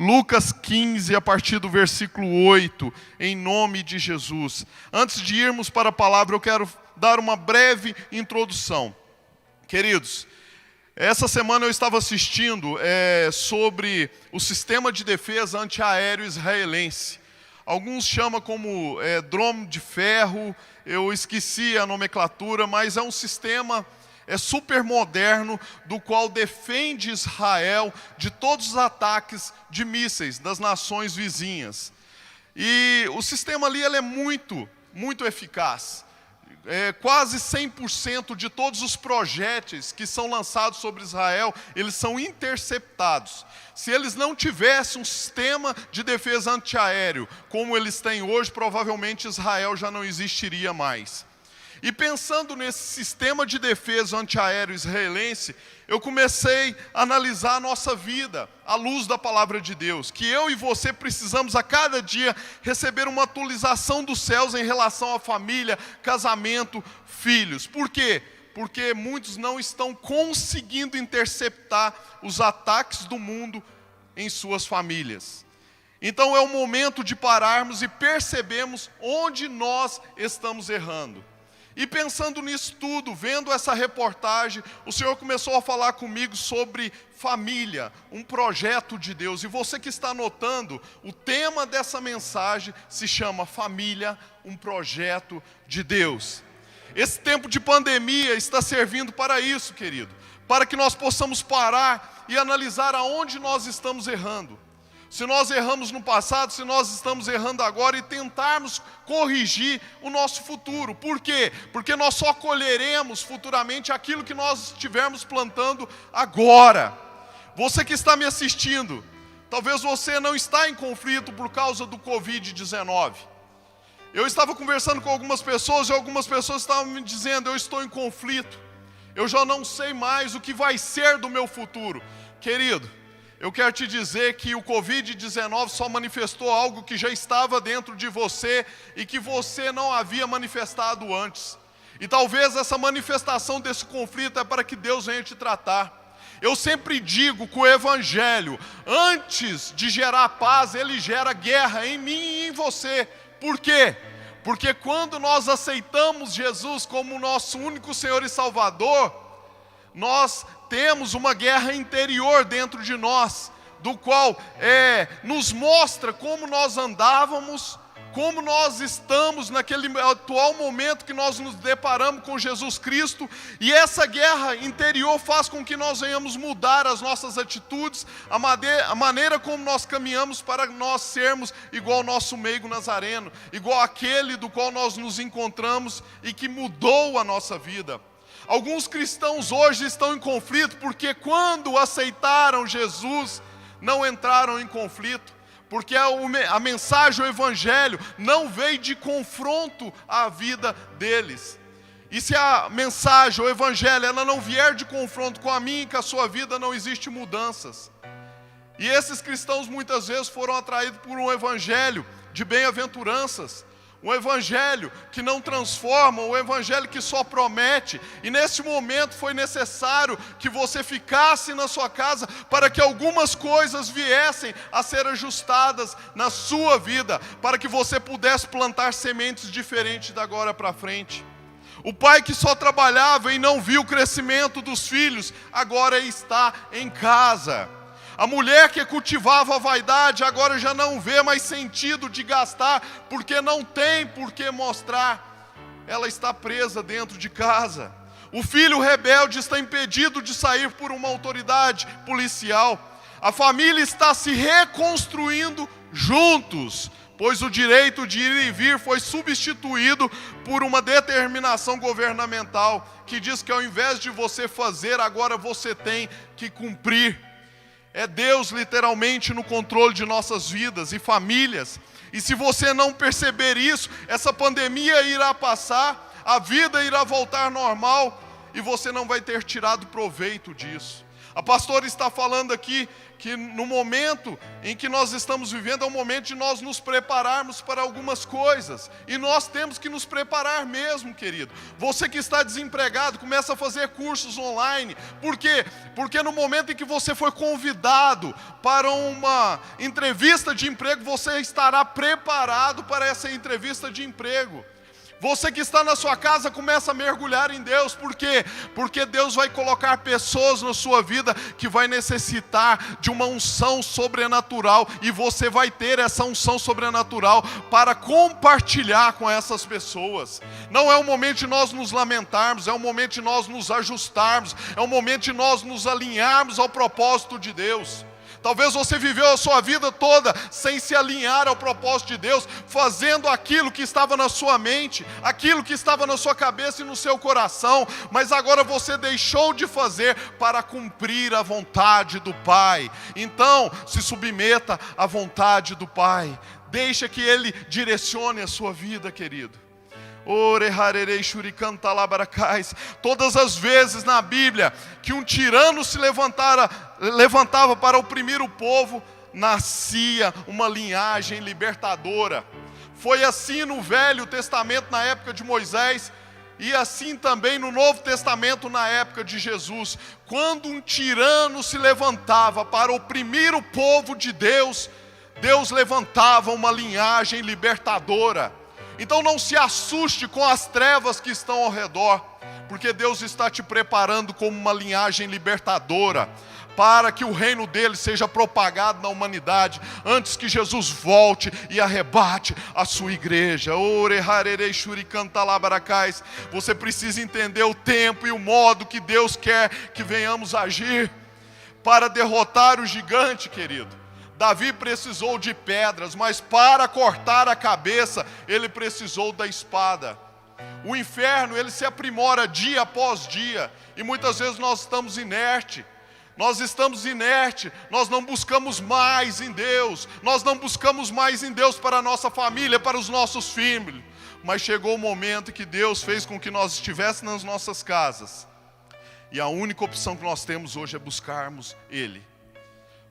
Lucas 15, a partir do versículo 8, em nome de Jesus. Antes de irmos para a palavra, eu quero dar uma breve introdução. Queridos, essa semana eu estava assistindo sobre o sistema de defesa antiaéreo israelense. Alguns chamam como drone de ferro, eu esqueci a nomenclatura, mas é um sistema super moderno, do qual defende Israel de todos os ataques de mísseis das nações vizinhas. E o sistema ali ele é muito eficaz. Quase 100% de todos os projéteis que são lançados sobre Israel, eles são interceptados. Se eles não tivessem um sistema de defesa antiaéreo, como eles têm hoje, provavelmente Israel já não existiria mais. E pensando nesse sistema de defesa antiaéreo israelense, eu comecei a analisar a nossa vida, à luz da palavra de Deus, que eu e você precisamos a cada dia receber uma atualização dos céus em relação à família, casamento, filhos. Por quê? Porque muitos não estão conseguindo interceptar os ataques do mundo em suas famílias. Então é o momento de pararmos e percebermos onde nós estamos errando. E pensando nisso tudo, vendo essa reportagem, o Senhor começou a falar comigo sobre família, um projeto de Deus. E você que está anotando, o tema dessa mensagem se chama Família, um projeto de Deus. Esse tempo de pandemia está servindo para isso, querido, para que nós possamos parar e analisar aonde nós estamos errando. Se nós erramos no passado, se nós estamos errando agora e tentarmos corrigir o nosso futuro. Por quê? Porque nós só colheremos futuramente aquilo que nós estivermos plantando agora. Você que está me assistindo, talvez você não está em conflito por causa do Covid-19. Eu estava conversando com algumas pessoas e algumas pessoas estavam me dizendo, eu estou em conflito. Eu já não sei mais o que vai ser do meu futuro. Querido, eu quero te dizer que o Covid-19 só manifestou algo que já estava dentro de você e que você não havia manifestado antes. E talvez essa manifestação desse conflito é para que Deus venha te tratar. Eu sempre digo que o Evangelho, antes de gerar paz, ele gera guerra em mim e em você. Por quê? Porque quando nós aceitamos Jesus como nosso único Senhor e Salvador, nós temos uma guerra interior dentro de nós, do qual nos mostra como nós andávamos, como nós estamos naquele atual momento que nós nos deparamos com Jesus Cristo, e essa guerra interior faz com que nós venhamos mudar as nossas atitudes, a maneira como nós caminhamos para nós sermos igual ao nosso meigo nazareno, igual aquele do qual nós nos encontramos e que mudou a nossa vida. Alguns cristãos hoje estão em conflito porque quando aceitaram Jesus, não entraram em conflito. Porque a mensagem, o evangelho, não veio de confronto à vida deles. E se a mensagem, o evangelho, ela não vier de confronto com a minha e com a sua vida, não existe mudanças. E esses cristãos muitas vezes foram atraídos por um evangelho de bem-aventuranças. Um evangelho que não transforma, um evangelho que só promete. E nesse momento foi necessário que você ficasse na sua casa para que algumas coisas viessem a ser ajustadas na sua vida, para que você pudesse plantar sementes diferentes da agora para frente. O pai que só trabalhava e não viu o crescimento dos filhos, agora está em casa. A mulher que cultivava a vaidade agora já não vê mais sentido de gastar, porque não tem por que mostrar. Ela está presa dentro de casa. O filho rebelde está impedido de sair por uma autoridade policial. A família está se reconstruindo juntos, pois o direito de ir e vir foi substituído por uma determinação governamental, que diz que ao invés de você fazer, agora você tem que cumprir. É Deus literalmente no controle de nossas vidas e famílias. E se você não perceber isso, essa pandemia irá passar, a vida irá voltar normal e você não vai ter tirado proveito disso. A pastora está falando aqui que no momento em que nós estamos vivendo é o momento de nós nos prepararmos para algumas coisas. E nós temos que nos preparar mesmo, querido. Você que está desempregado, começa a fazer cursos online. Por quê? Porque no momento em que você for convidado para uma entrevista de emprego, você estará preparado para essa entrevista de emprego. Você que está na sua casa, começa a mergulhar em Deus. Por quê? Porque Deus vai colocar pessoas na sua vida que vai necessitar de uma unção sobrenatural. E você vai ter essa unção sobrenatural para compartilhar com essas pessoas. Não é o momento de nós nos lamentarmos, é o momento de nós nos ajustarmos, é o momento de nós nos alinharmos ao propósito de Deus. Talvez você viveu a sua vida toda sem se alinhar ao propósito de Deus, fazendo aquilo que estava na sua mente, aquilo que estava na sua cabeça e no seu coração, mas agora você deixou de fazer para cumprir a vontade do Pai. Então, se submeta à vontade do Pai, deixa que Ele direcione a sua vida, querido. Todas as vezes na Bíblia que um tirano se levantava para oprimir o povo, nascia uma linhagem libertadora. Foi assim no Velho Testamento, na época de Moisés, e assim também no Novo Testamento, na época de Jesus. Quando um tirano se levantava para oprimir o povo de Deus, Deus levantava uma linhagem libertadora. Então não se assuste com as trevas que estão ao redor, porque Deus está te preparando como uma linhagem libertadora, para que o reino dele seja propagado na humanidade, antes que Jesus volte e arrebate a sua igreja. Você precisa entender o tempo e o modo que Deus quer que venhamos agir, para derrotar o gigante, querido. Davi precisou de pedras, mas para cortar a cabeça, ele precisou da espada. O inferno, ele se aprimora dia após dia, e muitas vezes nós estamos inertes. Nós não buscamos mais em Deus, para a nossa família, para os nossos filhos. Mas chegou o momento que Deus fez com que nós estivéssemos nas nossas casas, e a única opção que nós temos hoje é buscarmos Ele.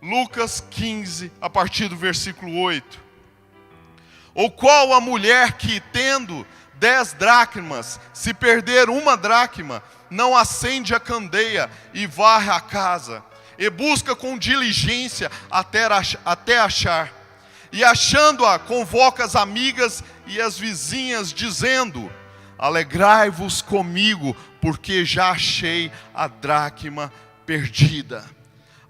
Lucas 15, a partir do versículo 8. Ou qual a mulher que, tendo 10 dracmas, se perder uma dracma, não acende a candeia e varre a casa, e busca com diligência até achar. E achando-a, convoca as amigas e as vizinhas, dizendo: alegrai-vos comigo, porque já achei a dracma perdida.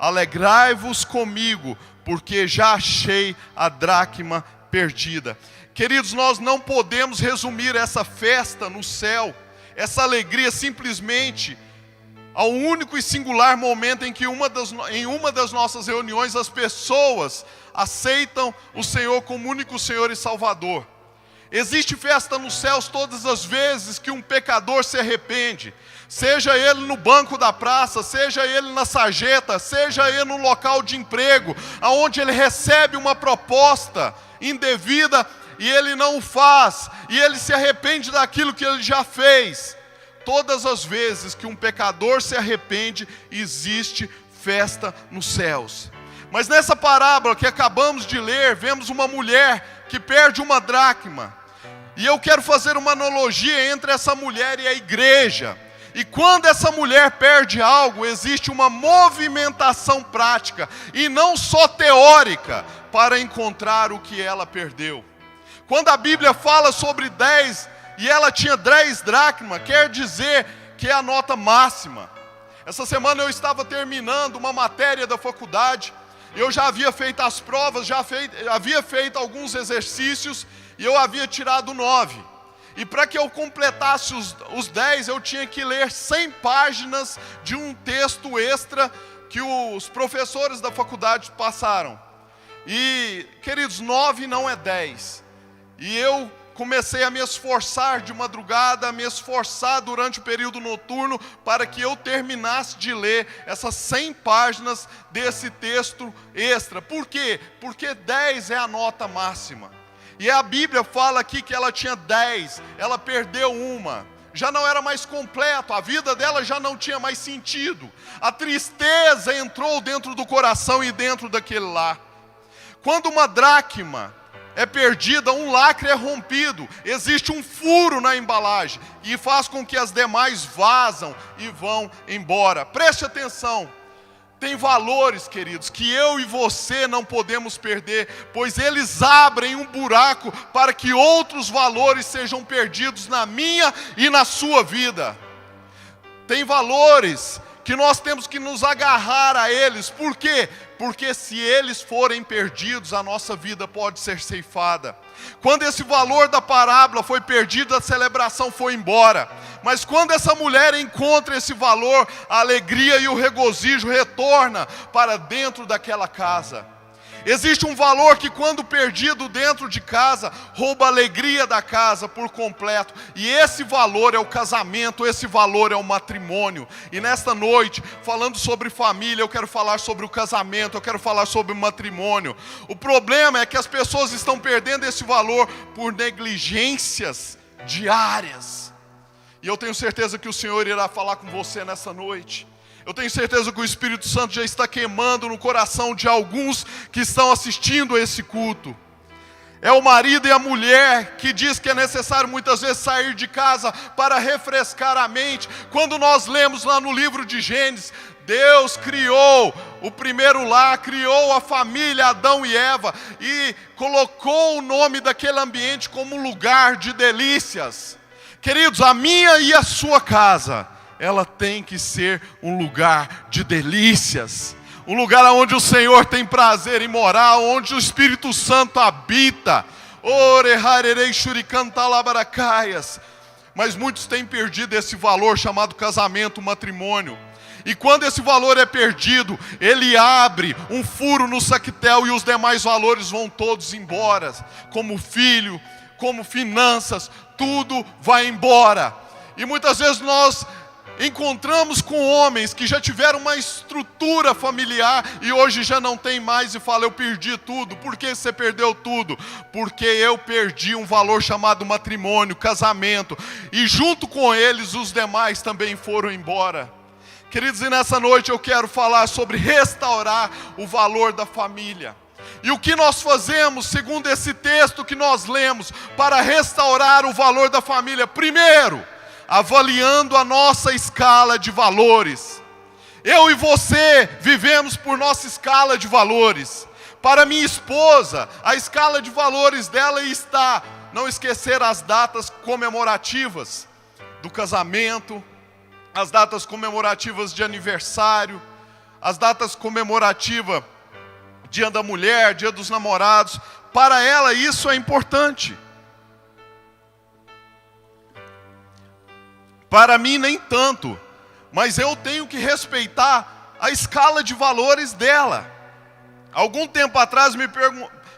Alegrai-vos comigo, porque já achei a dracma perdida. Queridos, nós não podemos resumir essa festa no céu, essa alegria, simplesmente ao único e singular momento em que em uma das nossas reuniões as pessoas aceitam o Senhor como único Senhor e Salvador. Existe festa nos céus todas as vezes que um pecador se arrepende, seja ele no banco da praça, seja ele na sarjeta, seja ele no local de emprego, aonde ele recebe uma proposta indevida e ele não o faz, e ele se arrepende daquilo que ele já fez. Todas as vezes que um pecador se arrepende, existe festa nos céus. Mas nessa parábola que acabamos de ler, vemos uma mulher que perde uma dracma. E eu quero fazer uma analogia entre essa mulher e a igreja. E quando essa mulher perde algo, existe uma movimentação prática, e não só teórica, para encontrar o que ela perdeu. Quando a Bíblia fala sobre 10, e ela tinha 10 dracmas, quer dizer que é a nota máxima. Essa semana eu estava terminando uma matéria da faculdade, eu já havia feito as provas, havia feito alguns exercícios, e eu havia tirado 9. E para que eu completasse os 10, eu tinha que ler 100 páginas de um texto extra que os professores da faculdade passaram. E, queridos, 9 não é 10. E eu comecei a me esforçar de madrugada, a me esforçar durante o período noturno, para que eu terminasse de ler essas 100 páginas desse texto extra. Por quê? Porque 10 é a nota máxima. E a Bíblia fala aqui que ela tinha 10, ela perdeu uma. já não era mais completo, a vida dela já não tinha mais sentido. A tristeza entrou dentro do coração e dentro daquele lar. Quando uma dracma é perdida, um lacre é rompido, existe um furo na embalagem e faz com que as demais vazam e vão embora. Preste atenção, tem valores, queridos, que eu e você não podemos perder, pois eles abrem um buraco para que outros valores sejam perdidos na minha e na sua vida. Tem valores que nós temos que nos agarrar a eles. Por quê? Porque se eles forem perdidos, a nossa vida pode ser ceifada. Quando esse valor da parábola foi perdido, a celebração foi embora. Mas quando essa mulher encontra esse valor, a alegria e o regozijo retorna para dentro daquela casa. Existe um valor que, quando perdido dentro de casa, rouba a alegria da casa por completo. E esse valor é o casamento, esse valor é o matrimônio. E nesta noite, falando sobre família, eu quero falar sobre o casamento, eu quero falar sobre o matrimônio. O problema é que as pessoas estão perdendo esse valor por negligências diárias. E eu tenho certeza que o Senhor irá falar com você nessa noite. Eu tenho certeza que o Espírito Santo já está queimando no coração de alguns que estão assistindo a esse culto. É o marido e a mulher que diz que é necessário muitas vezes sair de casa para refrescar a mente. Quando nós lemos lá no livro de Gênesis, Deus criou o primeiro lar, criou a família Adão e Eva e colocou o nome daquele ambiente como lugar de delícias. Queridos, a minha e a sua casa, ela tem que ser um lugar de delícias, um lugar onde o Senhor tem prazer em morar, onde o Espírito Santo habita. Mas muitos têm perdido esse valor chamado casamento, matrimônio. E quando esse valor é perdido, ele abre um furo no saquetel e os demais valores vão todos embora, como filho, como finanças, tudo vai embora. E muitas vezes nós encontramos com homens que já tiveram uma estrutura familiar e hoje já não tem mais e fala: eu perdi tudo. Por que você perdeu tudo? Porque eu perdi um valor chamado matrimônio, casamento, e junto com eles os demais também foram embora. Queridos, e nessa noite eu quero falar sobre restaurar o valor da família. E o que nós fazemos, segundo esse texto que nós lemos, para restaurar o valor da família? Primeiro, avaliando a nossa escala de valores. Eu e você vivemos por nossa escala de valores. Para minha esposa, a escala de valores dela está não esquecer as datas comemorativas do casamento, as datas comemorativas de aniversário, as datas comemorativas Dia da Mulher, Dia dos Namorados. Para ela isso é importante. Para mim nem tanto, mas eu tenho que respeitar a escala de valores dela. Algum tempo atrás me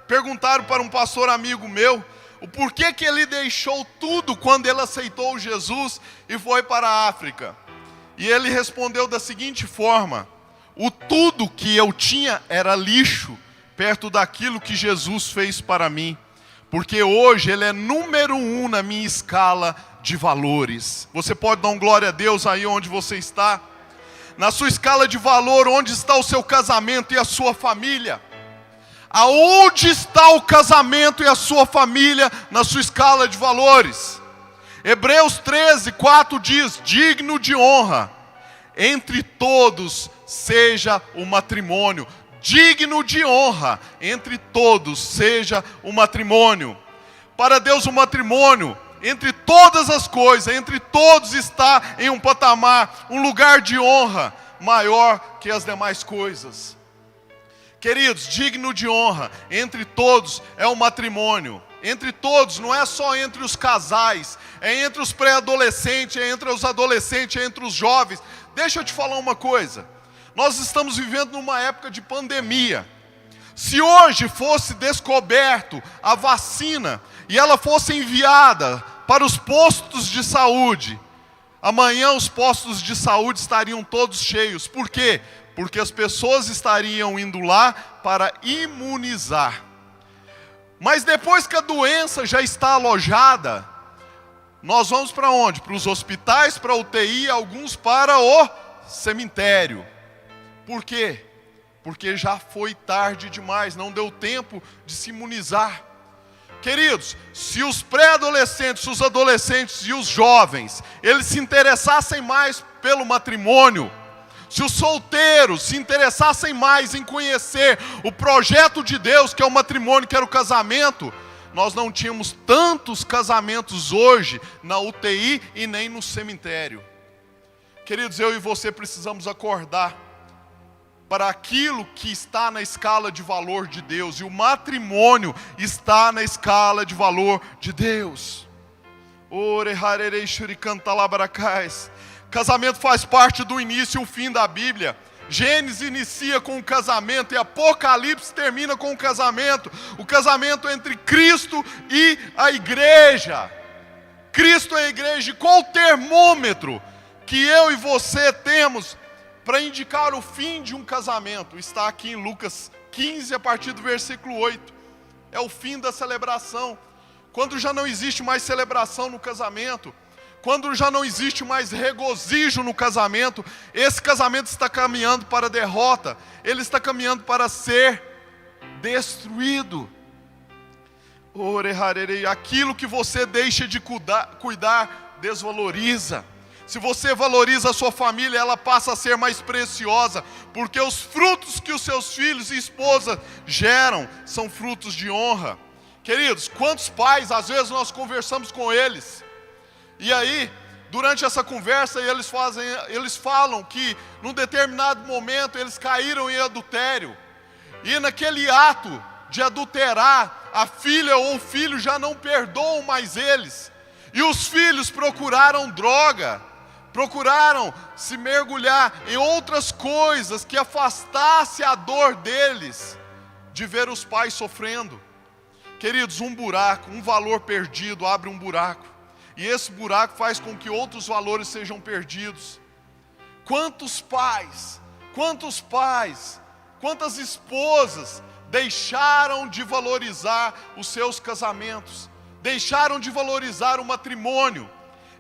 perguntaram para um pastor amigo meu, o porquê que ele deixou tudo quando ele aceitou Jesus e foi para a África. E ele respondeu da seguinte forma: o tudo que eu tinha era lixo, perto daquilo que Jesus fez para mim. Porque hoje Ele é número 1 na minha escala de valores. Você pode dar um glória a Deus aí onde você está? Na sua escala de valor, onde está o seu casamento e a sua família? Aonde está o casamento e a sua família na sua escala de valores? Hebreus 13:4 diz: digno de honra entre todos seja o matrimônio. Digno de honra entre todos seja o matrimônio. Para Deus o matrimônio, entre todas as coisas, entre todos está em um patamar, um lugar de honra maior que as demais coisas. Queridos, digno de honra entre todos é o matrimônio. Entre todos, não é só entre os casais, é entre os pré-adolescentes, é entre os adolescentes, é entre os jovens. Deixa eu te falar uma coisa. Nós estamos vivendo numa época de pandemia. Se hoje fosse descoberto a vacina e ela fosse enviada para os postos de saúde, amanhã os postos de saúde estariam todos cheios. Por quê? Porque as pessoas estariam indo lá para imunizar. Mas depois que a doença já está alojada, Nós vamos para onde? Para os hospitais, para a UTI, alguns para o cemitério. Por quê? Porque já foi tarde demais, não deu tempo de se imunizar. Queridos, se os pré-adolescentes, os adolescentes e os jovens, eles se interessassem mais pelo matrimônio, se os solteiros se interessassem mais em conhecer o projeto de Deus, que é o matrimônio, que era o casamento, nós não tínhamos tantos casamentos hoje na UTI e nem no cemitério. Queridos, eu e você precisamos acordar para aquilo que está na escala de valor de Deus, e o matrimônio está na escala de valor de Deus. Casamento faz parte do início e o fim da Bíblia. Gênesis inicia com o casamento e Apocalipse termina com o casamento entre Cristo e a igreja. Cristo é a igreja. Qual o termômetro que eu e você temos para indicar o fim de um casamento? Está aqui em Lucas 15, a partir do versículo 8. É o fim da celebração. Quando já não existe mais celebração no casamento, quando já não existe mais regozijo no casamento, esse casamento está caminhando para a derrota, ele está caminhando para ser destruído. Aquilo que você deixa de cuidar desvaloriza. Se você valoriza a sua família, ela passa a ser mais preciosa, porque os frutos que os seus filhos e esposa geram são frutos de honra. Queridos, quantos pais, às vezes nós conversamos com eles, e aí, durante essa conversa, eles falam que num determinado momento eles caíram em adultério, e naquele ato de adulterar, a filha ou o filho já não perdoam mais eles, e os filhos procuraram droga, procuraram se mergulhar em outras coisas que afastasse a dor deles de ver os pais sofrendo. Queridos, um buraco, um valor perdido abre um buraco, e esse buraco faz com que outros valores sejam perdidos. Quantos pais, quantas esposas deixaram de valorizar os seus casamentos, deixaram de valorizar o matrimônio,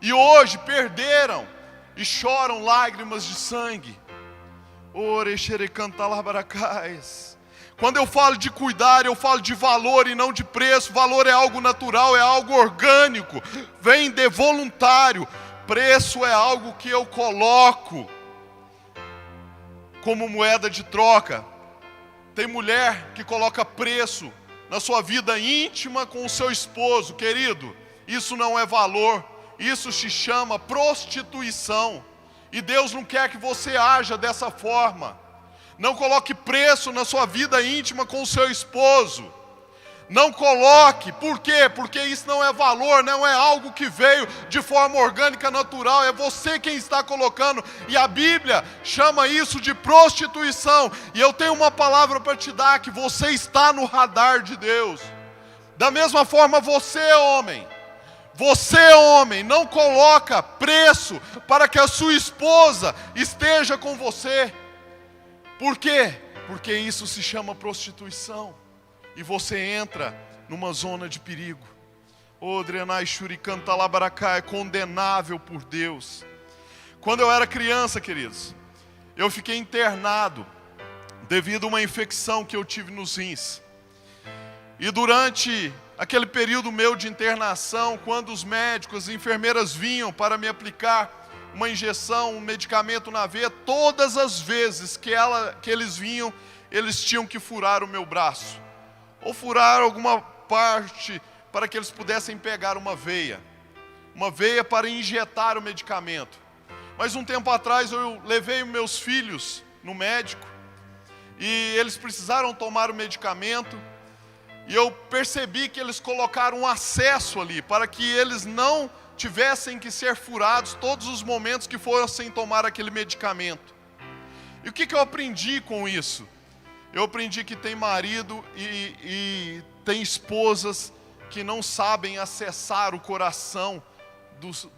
e hoje perderam e choram lágrimas de sangue. Quando eu falo de cuidar, eu falo de valor e não de preço. Valor é algo natural, é algo orgânico, vem de voluntário. Preço é algo que eu coloco como moeda de troca. Tem mulher que coloca preço na sua vida íntima com o seu esposo. Querido, isso não é valor, isso se chama prostituição, e Deus não quer que você haja dessa forma. Não coloque preço na sua vida íntima com o seu esposo. Não coloque. Por quê? Porque isso não é valor, não é algo que veio de forma orgânica, natural. É você quem está colocando. E a Bíblia chama isso de prostituição. E eu tenho uma palavra para te dar, que você está no radar de Deus. Da mesma forma, você, homem, não coloca preço para que a sua esposa esteja com você. Por quê? Porque isso se chama prostituição, e você entra numa zona de perigo. Drenai Shuricanta Labaracá é condenável por Deus. Quando eu era criança, queridos, eu fiquei internado devido a uma infecção que eu tive nos rins. E durante aquele período meu de internação, quando os médicos e enfermeiras vinham para me aplicar uma injeção, um medicamento na veia, todas as vezes que eles vinham, eles tinham que furar o meu braço, ou furar alguma parte para que eles pudessem pegar uma veia para injetar o medicamento. Mas um tempo atrás eu levei meus filhos no médico, e eles precisaram tomar o medicamento, e eu percebi que eles colocaram um acesso ali, para que eles não tivessem que ser furados todos os momentos que fossem tomar aquele medicamento. E o que eu aprendi com isso? Eu aprendi que tem marido e tem esposas que não sabem acessar o coração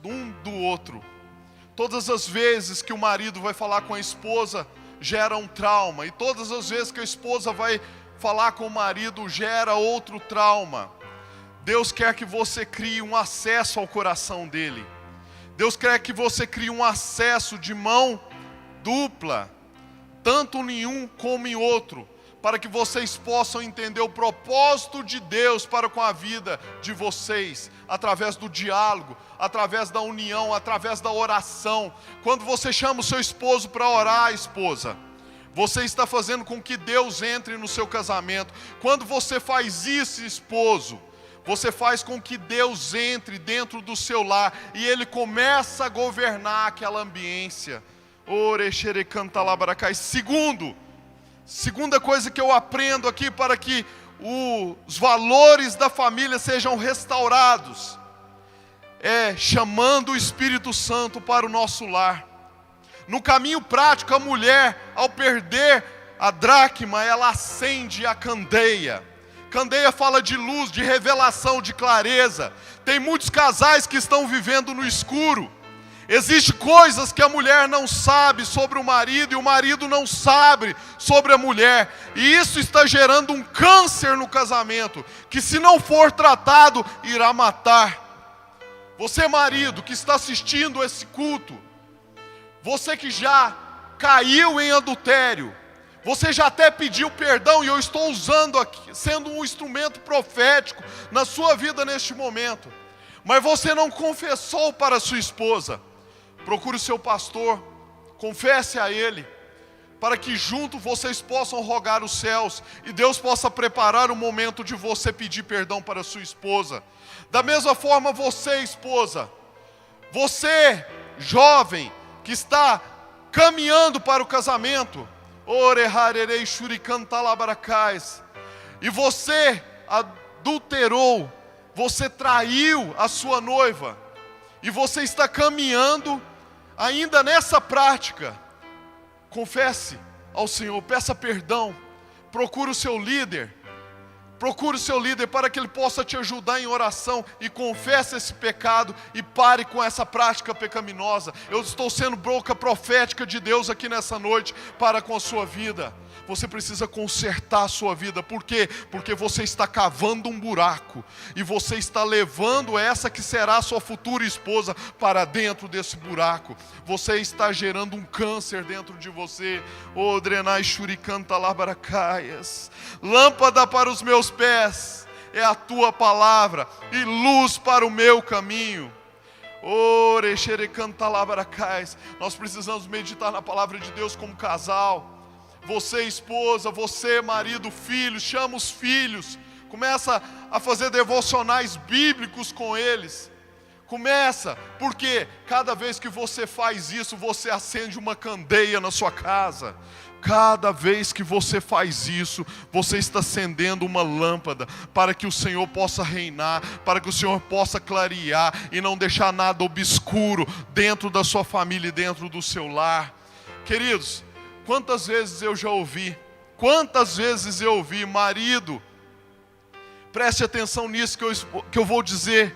um do outro. Todas as vezes que o marido vai falar com a esposa, gera um trauma. E todas as vezes que a esposa vai falar com o marido, gera outro trauma. Deus quer que você crie um acesso ao coração dele. Deus quer que você crie um acesso de mão dupla, tanto em um como em outro, para que vocês possam entender o propósito de Deus para com a vida de vocês, através do diálogo, através da união, através da oração. Quando você chama o seu esposo para orar, esposa, você está fazendo com que Deus entre no seu casamento. Quando você faz isso, esposo, você faz com que Deus entre dentro do seu lar e Ele começa a governar aquela ambiência. Segunda coisa que eu aprendo aqui para que os valores da família sejam restaurados é chamando o Espírito Santo para o nosso lar. No caminho prático, a mulher, ao perder a dracma, ela acende a candeia. Candeia fala de luz, de revelação, de clareza. Tem muitos casais que estão vivendo no escuro. Existem coisas que a mulher não sabe sobre o marido e o marido não sabe sobre a mulher. E isso está gerando um câncer no casamento, que se não for tratado, irá matar. Você, marido, que está assistindo esse culto, você que já caiu em adultério, você já até pediu perdão, e eu estou usando aqui, sendo um instrumento profético na sua vida neste momento, mas você não confessou para sua esposa. Procure o seu pastor, confesse a ele, para que junto vocês possam rogar os céus, e Deus possa preparar o momento de você pedir perdão para sua esposa. Da mesma forma, você, esposa, você, jovem, que está caminhando para o casamento, e você adulterou, você traiu a sua noiva, e você está caminhando ainda nessa prática, confesse ao Senhor, peça perdão, procure o seu líder para que ele possa te ajudar em oração, e confesse esse pecado e pare com essa prática pecaminosa. Eu estou sendo boca profética de Deus aqui nessa noite para com a sua vida. Você precisa consertar a sua vida. Por quê? Porque você está cavando um buraco e você está levando essa que será a sua futura esposa para dentro desse buraco. Você está gerando um câncer dentro de você. O drenai shuricanta labaracaias. Lâmpada para os meus pés é a tua palavra e luz para o meu caminho. Nós precisamos meditar na palavra de Deus como casal. Você, esposa, você, marido, filhos, chama os filhos, começa a fazer devocionais bíblicos com eles. Começa, porque cada vez que você faz isso, você acende uma candeia na sua casa. Cada vez que você faz isso, você está acendendo uma lâmpada para que o Senhor possa reinar, para que o Senhor possa clarear e não deixar nada obscuro dentro da sua família e dentro do seu lar. Queridos, quantas vezes eu ouvi, marido, preste atenção nisso que eu vou dizer.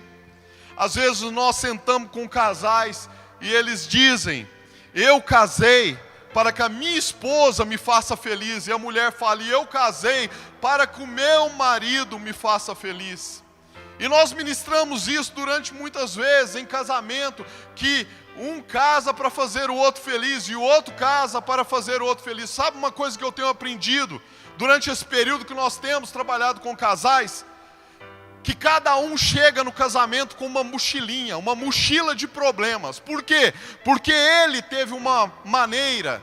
Às vezes nós sentamos com casais e eles dizem, eu casei para que a minha esposa me faça feliz. E a mulher fala, e eu casei para que o meu marido me faça feliz. E nós ministramos isso durante muitas vezes em casamento, que um casa para fazer o outro feliz e o outro casa para fazer o outro feliz. Sabe uma coisa que eu tenho aprendido durante esse período que nós temos trabalhado com casais? Que cada um chega no casamento com uma mochilinha, uma mochila de problemas. Por quê? Porque ele teve uma maneira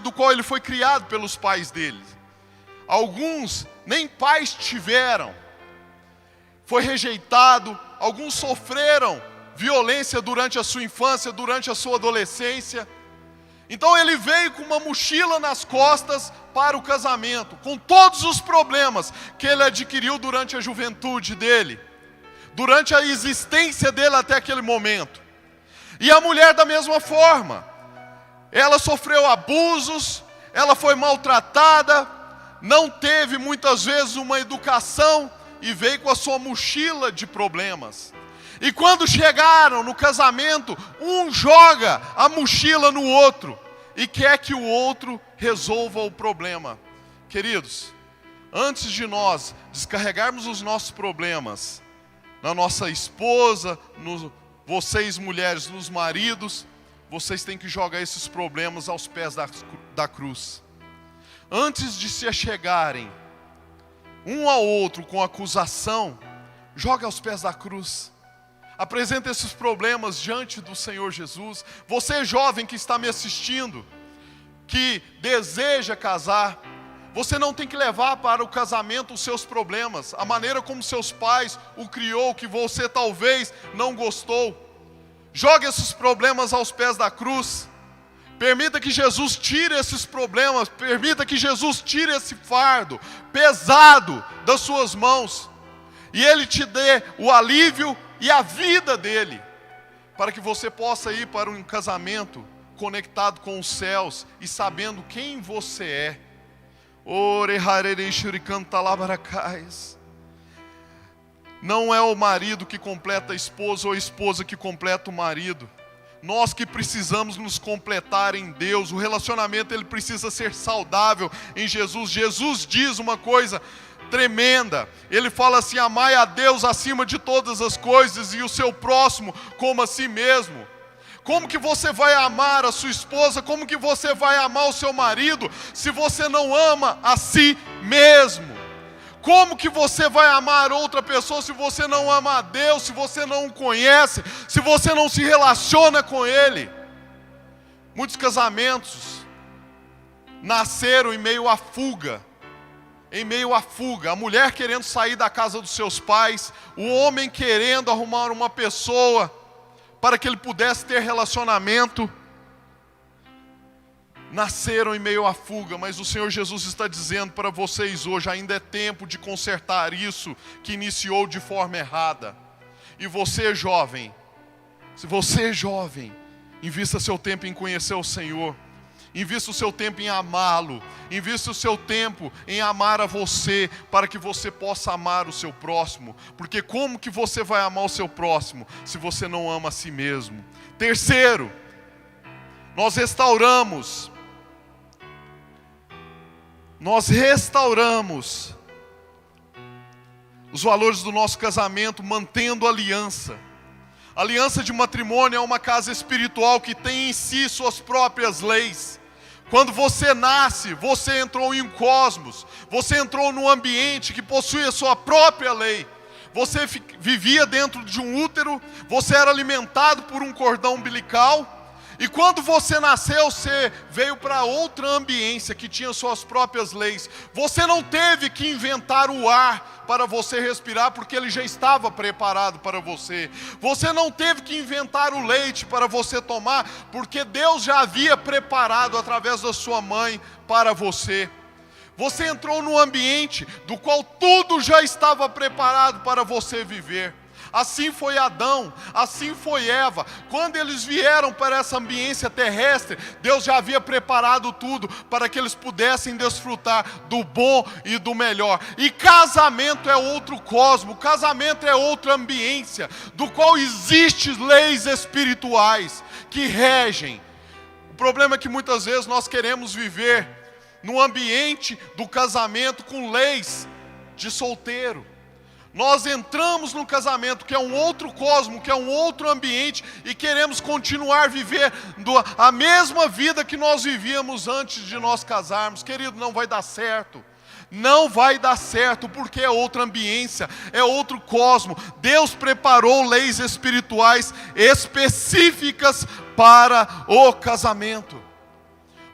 do qual ele foi criado pelos pais dele. Alguns nem pais tiveram, foi rejeitado, alguns sofreram violência durante a sua infância, durante a sua adolescência. Então ele veio com uma mochila nas costas para o casamento, com todos os problemas que ele adquiriu durante a juventude dele, durante a existência dele até aquele momento. E a mulher da mesma forma, ela sofreu abusos, ela foi maltratada, não teve muitas vezes uma educação e veio com a sua mochila de problemas. E quando chegaram no casamento, um joga a mochila no outro e quer que o outro resolva o problema. Queridos, antes de nós descarregarmos os nossos problemas na nossa esposa, vocês mulheres, nos maridos, vocês têm que jogar esses problemas aos pés da cruz. Antes de se achegarem um ao outro com acusação, joga aos pés da cruz. Apresenta esses problemas diante do Senhor Jesus. Você jovem que está me assistindo, que deseja casar, você não tem que levar para o casamento os seus problemas, a maneira como seus pais o criou, que você talvez não gostou. Jogue esses problemas aos pés da cruz. Permita que Jesus tire esses problemas, permita que Jesus tire esse fardo pesado das suas mãos, e Ele te dê o alívio e a vida dEle, para que você possa ir para um casamento conectado com os céus e sabendo quem você é. Não é o marido que completa a esposa ou a esposa que completa o marido. Nós que precisamos nos completar em Deus. O relacionamento ele precisa ser saudável em Jesus. Jesus diz uma coisa tremenda. Ele fala assim: amai a Deus acima de todas as coisas e o seu próximo como a si mesmo. Como que você vai amar a sua esposa? Como que você vai amar o seu marido se você não ama a si mesmo? Como que você vai amar outra pessoa se você não ama a Deus, se você não o conhece, se você não se relaciona com Ele? Muitos casamentos nasceram em meio à fuga. A mulher querendo sair da casa dos seus pais, o homem querendo arrumar uma pessoa para que ele pudesse ter relacionamento. Nasceram em meio à fuga, mas o Senhor Jesus está dizendo para vocês hoje: ainda é tempo de consertar isso que iniciou de forma errada. E você, jovem, se você é jovem, invista seu tempo em conhecer o Senhor, invista o seu tempo em amá-lo, invista o seu tempo em amar a você, para que você possa amar o seu próximo, porque como que você vai amar o seu próximo se você não ama a si mesmo? Terceiro, nós restauramos os valores do nosso casamento, mantendo a aliança. A aliança de matrimônio é uma casa espiritual que tem em si suas próprias leis. Quando você nasce, você entrou em um cosmos, você entrou num ambiente que possui a sua própria lei. Você vivia dentro de um útero, você era alimentado por um cordão umbilical, e quando você nasceu, você veio para outra ambiência que tinha suas próprias leis. Você não teve que inventar o ar para você respirar, porque ele já estava preparado para você. Você não teve que inventar o leite para você tomar, porque Deus já havia preparado através da sua mãe para você. Você entrou num ambiente do qual tudo já estava preparado para você viver. Assim foi Adão, assim foi Eva. Quando eles vieram para essa ambiência terrestre, Deus já havia preparado tudo para que eles pudessem desfrutar do bom e do melhor. E casamento é outro cosmo, casamento é outra ambiência, do qual existem leis espirituais que regem. O problema é que muitas vezes nós queremos viver no ambiente do casamento com leis de solteiro. Nós entramos no casamento, que é um outro cosmo, que é um outro ambiente, e queremos continuar vivendo a mesma vida que nós vivíamos antes de nós casarmos. Querido, não vai dar certo. Não vai dar certo, porque é outra ambiência, é outro cosmo. Deus preparou leis espirituais específicas para o casamento.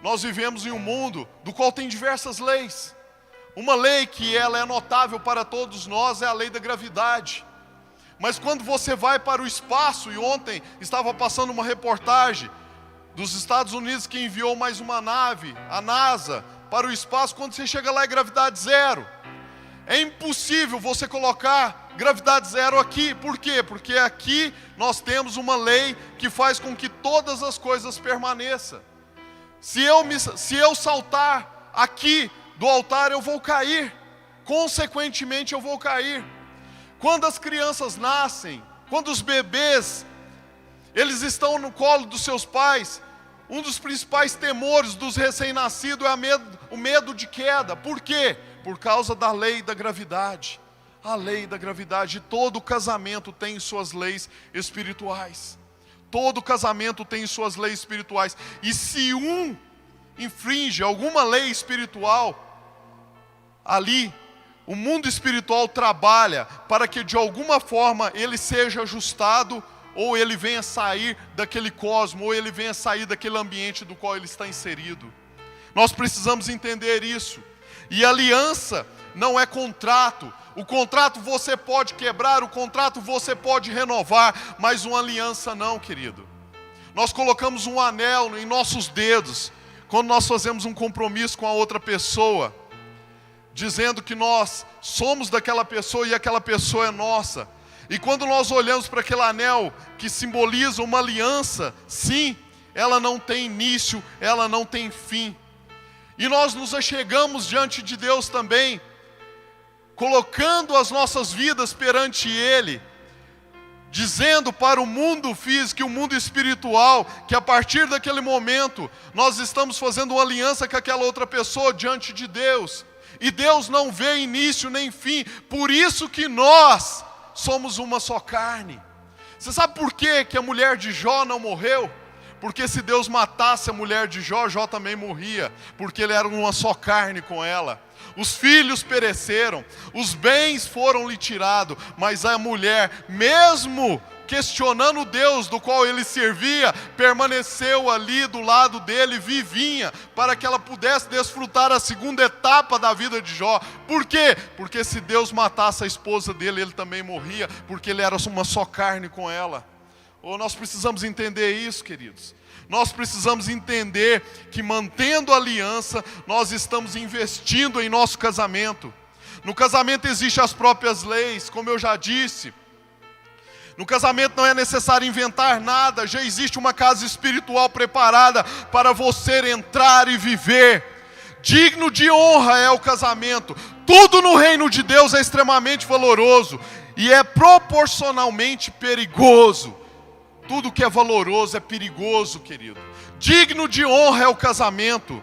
Nós vivemos em um mundo do qual tem diversas leis. Uma lei que ela é notável para todos nós é a lei da gravidade. Mas quando você vai para o espaço, e ontem estava passando uma reportagem dos Estados Unidos que enviou mais uma nave, a NASA, para o espaço, quando você chega lá é gravidade zero. É impossível você colocar gravidade zero aqui. Por quê? Porque aqui nós temos uma lei que faz com que todas as coisas permaneçam. Se eu saltar aqui do altar, eu vou cair, consequentemente eu vou cair. Quando as crianças nascem, quando os bebês, eles estão no colo dos seus pais, um dos principais temores dos recém-nascidos é o medo de queda. Por quê? Por causa da lei da gravidade. A lei da gravidade. Todo casamento tem suas leis espirituais. Todo casamento tem suas leis espirituais. E se um infringe alguma lei espiritual, ali o mundo espiritual trabalha para que de alguma forma ele seja ajustado, ou ele venha sair daquele cosmo, ou ele venha sair daquele ambiente do qual ele está inserido. Nós precisamos entender isso. E aliança não é contrato. O contrato você pode quebrar, o contrato você pode renovar, mas uma aliança não, querido. Nós colocamos um anel em nossos dedos quando nós fazemos um compromisso com a outra pessoa, dizendo que nós somos daquela pessoa e aquela pessoa é nossa. E quando nós olhamos para aquele anel que simboliza uma aliança, sim, ela não tem início, ela não tem fim. E nós nos achegamos diante de Deus também, colocando as nossas vidas perante Ele, dizendo para o mundo físico e o mundo espiritual, que a partir daquele momento, nós estamos fazendo uma aliança com aquela outra pessoa diante de Deus. E Deus não vê início nem fim, por isso que nós somos uma só carne. Você sabe por que a mulher de Jó não morreu? Porque se Deus matasse a mulher de Jó, Jó também morria, porque ele era uma só carne com ela. Os filhos pereceram, os bens foram lhe tirados, mas a mulher, mesmo questionando o Deus do qual ele servia, permaneceu ali do lado dele, vivinha, para que ela pudesse desfrutar a segunda etapa da vida de Jó. Por quê? Porque se Deus matasse a esposa dele, ele também morria, porque ele era uma só carne com ela. Ou nós precisamos entender isso, queridos. Nós precisamos entender que mantendo a aliança, nós estamos investindo em nosso casamento. No casamento existem as próprias leis, como eu já disse. No casamento não é necessário inventar nada, já existe uma casa espiritual preparada para você entrar e viver. Digno de honra é o casamento. Tudo no reino de Deus é extremamente valoroso e é proporcionalmente perigoso. Tudo que é valoroso é perigoso, querido. Digno de honra é o casamento.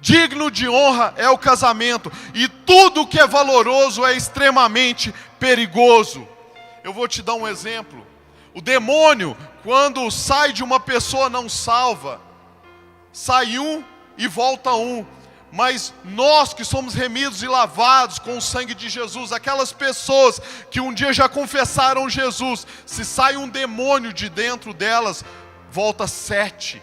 Digno de honra é o casamento. E tudo que é valoroso é extremamente perigoso. Eu vou te dar um exemplo. O demônio, quando sai de uma pessoa, não salva. Sai um e volta um. Mas nós que somos remidos e lavados com o sangue de Jesus, aquelas pessoas que um dia já confessaram Jesus, se sai um demônio de dentro delas, volta 7.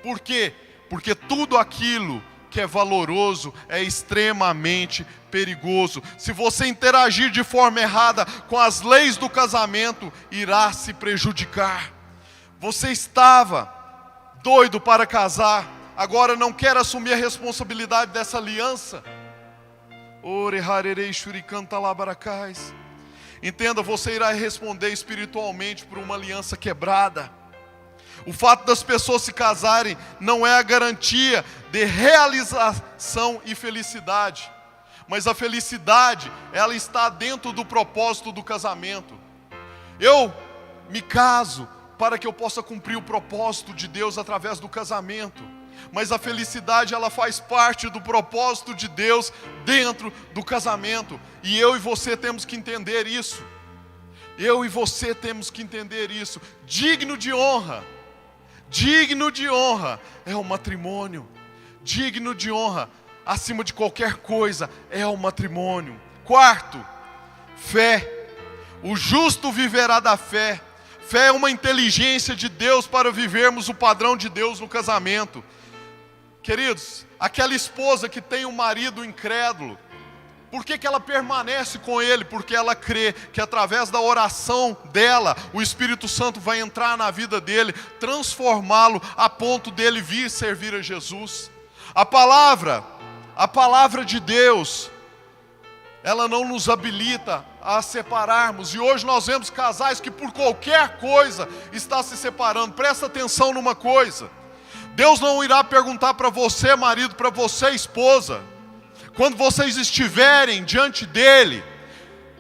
Por quê? Porque tudo aquilo que é valoroso é extremamente perigoso. Se você interagir de forma errada com as leis do casamento, irá se prejudicar. Você estava doido para casar, agora não quer assumir a responsabilidade dessa aliança. Entenda, você irá responder espiritualmente por uma aliança quebrada. O fato das pessoas se casarem não é a garantia de realização e felicidade. Mas a felicidade, ela está dentro do propósito do casamento. Eu me caso para que eu possa cumprir o propósito de Deus através do casamento. Mas a felicidade, ela faz parte do propósito de Deus dentro do casamento. E eu e você temos que entender isso. Eu e você temos que entender isso. Digno de honra é o matrimônio. Digno de honra, acima de qualquer coisa, é o matrimônio. Quarto, fé. O justo viverá da fé. Fé é uma inteligência de Deus para vivermos o padrão de Deus no casamento. Queridos, aquela esposa que tem um marido incrédulo, por que ela permanece com ele? Porque ela crê que através da oração dela, o Espírito Santo vai entrar na vida dele, transformá-lo a ponto dele vir servir a Jesus. A palavra de Deus, ela não nos habilita a separarmos. E hoje nós vemos casais que por qualquer coisa estão se separando. Presta atenção numa coisa. Deus não irá perguntar para você, marido, para você, esposa, quando vocês estiverem diante dele,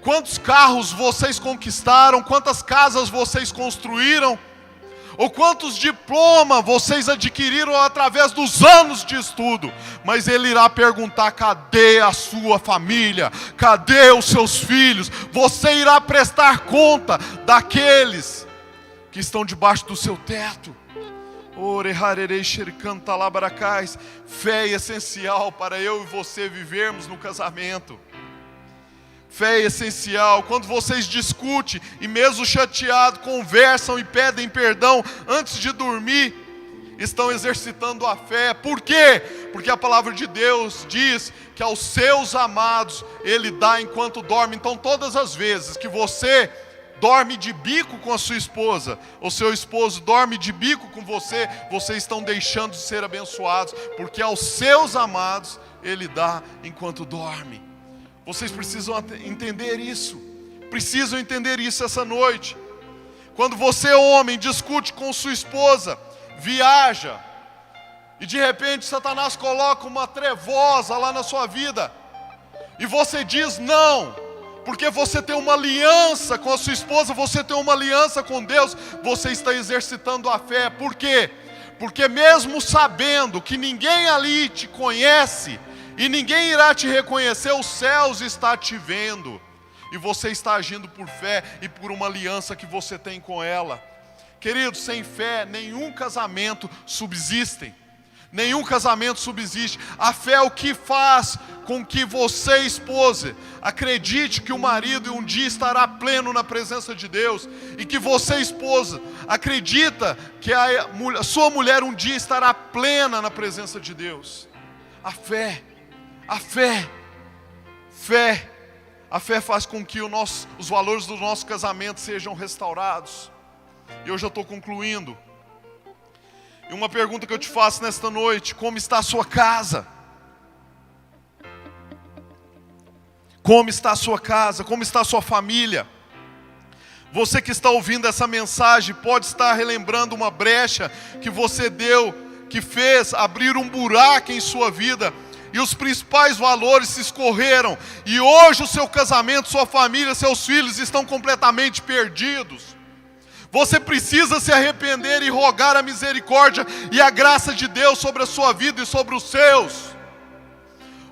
quantos carros vocês conquistaram, quantas casas vocês construíram, ou quantos diplomas vocês adquiriram através dos anos de estudo, mas Ele irá perguntar: cadê a sua família? Cadê os seus filhos? Você irá prestar conta daqueles que estão debaixo do seu teto. Fé é essencial para eu e você vivermos no casamento. Fé é essencial. Quando vocês discutem e mesmo chateados, conversam e pedem perdão antes de dormir, estão exercitando a fé. Por quê? Porque a palavra de Deus diz que aos seus amados Ele dá enquanto dorme. Então todas as vezes que você dorme de bico com a sua esposa, ou seu esposo dorme de bico com você, vocês estão deixando de ser abençoados, porque aos seus amados Ele dá enquanto dorme. Vocês precisam entender isso. Precisam entender isso essa noite. Quando você, homem, discute com sua esposa, viaja, e de repente Satanás coloca uma trevosa lá na sua vida, e você diz não, porque você tem uma aliança com a sua esposa, você tem uma aliança com Deus, você está exercitando a fé. Por quê? Porque mesmo sabendo que ninguém ali te conhece, e ninguém irá te reconhecer, os céus está te vendo, e você está agindo por fé e por uma aliança que você tem com ela. Queridos, sem fé nenhum casamento subsiste. Nenhum casamento subsiste. A fé é o que faz com que você, esposa, acredite que o marido um dia estará pleno na presença de Deus, e que você, esposa, acredita que a sua mulher um dia estará plena na presença de Deus. A fé faz com que os valores do nosso casamento sejam restaurados. E eu já estou concluindo. E uma pergunta que eu te faço nesta noite: como está a sua casa? Como está a sua casa? Como está a sua família? Você que está ouvindo essa mensagem pode estar relembrando uma brecha que você deu, que fez abrir um buraco em sua vida, e os principais valores se escorreram, e hoje o seu casamento, sua família, seus filhos estão completamente perdidos. Você precisa se arrepender e rogar a misericórdia e a graça de Deus sobre a sua vida e sobre os seus.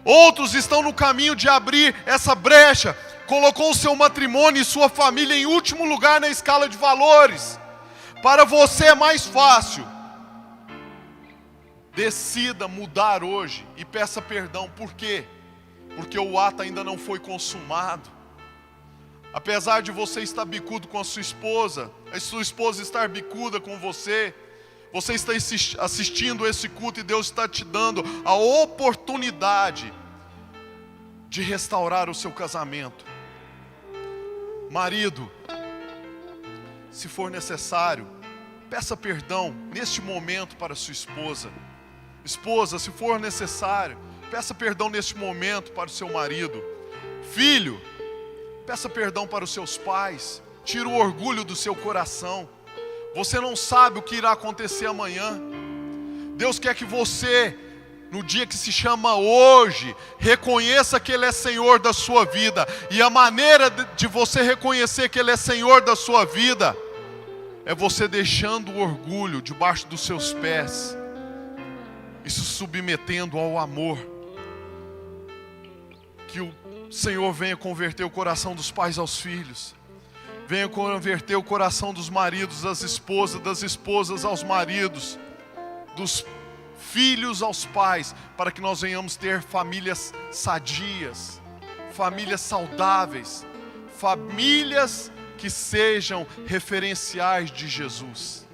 Outros estão no caminho de abrir essa brecha, colocou o seu matrimônio e sua família em último lugar na escala de valores. Para você é mais fácil. Decida mudar hoje e peça perdão. Por quê? Porque o ato ainda não foi consumado. Apesar de você estar bicudo com a sua esposa estar bicuda com você, você está assistindo esse culto e Deus está te dando a oportunidade de restaurar o seu casamento. Marido, se for necessário, peça perdão neste momento para sua esposa. Esposa, se for necessário, peça perdão neste momento para o seu marido. Filho, peça perdão para os seus pais. Tira o orgulho do seu coração. Você não sabe o que irá acontecer amanhã. Deus quer que você, no dia que se chama hoje, reconheça que Ele é Senhor da sua vida. E a maneira de você reconhecer que Ele é Senhor da sua vida é você deixando o orgulho debaixo dos seus pés e se submetendo ao amor. Que o Senhor venha converter o coração dos pais aos filhos. Venha converter o coração dos maridos às esposas, das esposas aos maridos, dos filhos aos pais, para que nós venhamos ter famílias sadias, famílias saudáveis, famílias que sejam referenciais de Jesus.